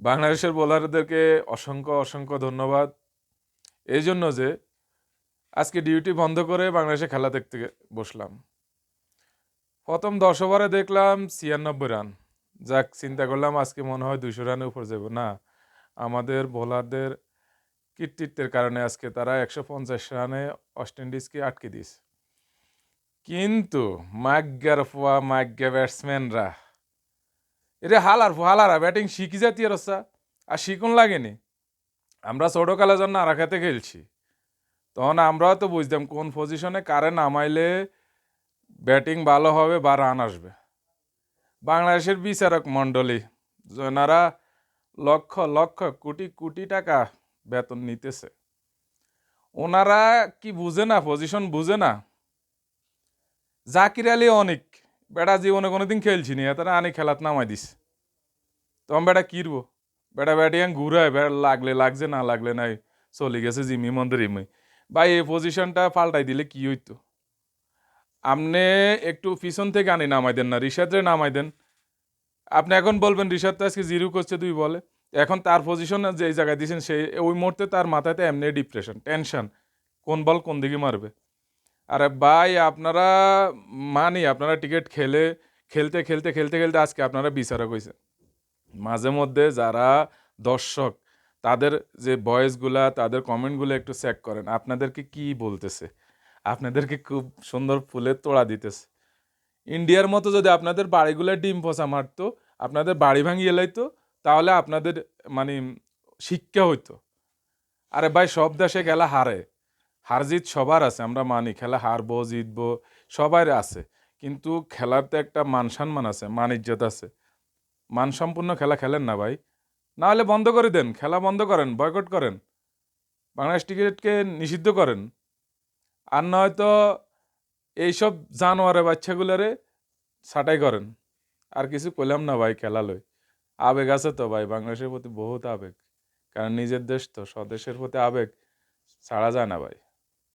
বাংলাদেশের বোলারদেরকে অসংখ্য অসংখ্য ধন্যবাদ এই জন্য যে আজকে ডিউটি বন্ধ করে বাংলাদেশে খেলা দেখতে বসলাম। প্রথম 10 ওভারে দেখলাম 96 রান। যাক, চিন্তা করলাম আজকে মনে হয় 200 রানের উপর যাব না। আমাদের বোলারদের কৃতিত্বের কারণে আজকে তারা 150 রানে ওয়েস্ট ইন্ডিজকে আটকে দিয়েছে। কিন্তু মাগ্যা ব্যাটসম্যানরা এরে হালারা ব্যাটিং শিখি জাতীয় রসা আর শিখুন লাগেনি। আমরা ছোটকালের জন্য আরাখাতে খেলছি, তখন আমরাও তো বুঝতাম কোন পজিশনে কারে নামাইলে ব্যাটিং ভালো হবে বা রান আসবে। বাংলাদেশের বিচারক মণ্ডলী যারা লক্ষ লক্ষ কোটি কোটি টাকা বেতন নিতেছে, ওনারা কি বুঝে না, পজিশন বুঝে না? জাকির আলী অনেক বেটা জীবনে কোনোদিন খেলছি নি, তারা আনি খেলাত নামাই দিস। তখন বেটা কিরবো, বেটা ব্যাটিং ঘুরায়, বেটা লাগলে লাগছে, না লাগলে নাই, চলে গেছে জিমি মন্দির ইমি। ভাই এই পজিশনটা পাল্টাই দিলে কি হইতো? আপনি একটু পিছন থেকে আনি নামাই দেন না, রিশাদরে নামাই দেন। আপনি এখন বলবেন রিশাদ তো আজকে 0 করছে 2 বলে, এখন তার পজিশন যে জায়গায় দিয়েছেন সেই ওই মুহূর্তে তার মাথাতে এমনি ডিপ্রেশন টেনশন, কোন বল কোন দিকে মারবে। আরে ভাই আপনারা আপনারা টিকিট খেলতে খেলতে খেলতে খেলতে আজকে আপনারা বিচারক হয়েছে। মাঝে মধ্যে যারা দর্শক তাদের যে ভয়েসগুলা, তাদের কমেন্টগুলো একটু চেক করেন, আপনাদেরকে কি বলতেছে, আপনাদেরকে খুব সুন্দর ফুলের তোড়া দিতেছে। ইন্ডিয়ার মতো যদি আপনাদের বাড়িগুলো ডিম পচা মারতো, আপনাদের বাড়ি ভাঙিয়ে লাইতো, তাহলে আপনাদের মানে শিক্ষা হইতো। আরে ভাই সব দেশে খেলা হারে, হার জিত সবার আছে, আমরা মানি খেলা হারবো জিতবো সবার আছে, কিন্তু খেলার তো একটা মান সম্মান আছে, মান ইজ্জত আছে। মানসম্পন্ন খেলা খেলেন না ভাই, না হলে বন্ধ করে দেন, খেলা বন্ধ করেন, বয়কট করেন, বাংলাদেশ ক্রিকেটকে নিষিদ্ধ করেন। আর নয়তো এইসব জানোয়ারে বাচ্চাগুলারে ছাঁটাই করেন। আর কিছু কইলাম না ভাই, খেলা লই আবেগ আছে তো ভাই, বাংলাদেশের প্রতি বহুত আবেগ, কারণ নিজের দেশ তো, স্বদেশের প্রতি আবেগ ছাড়া যায় না ভাই।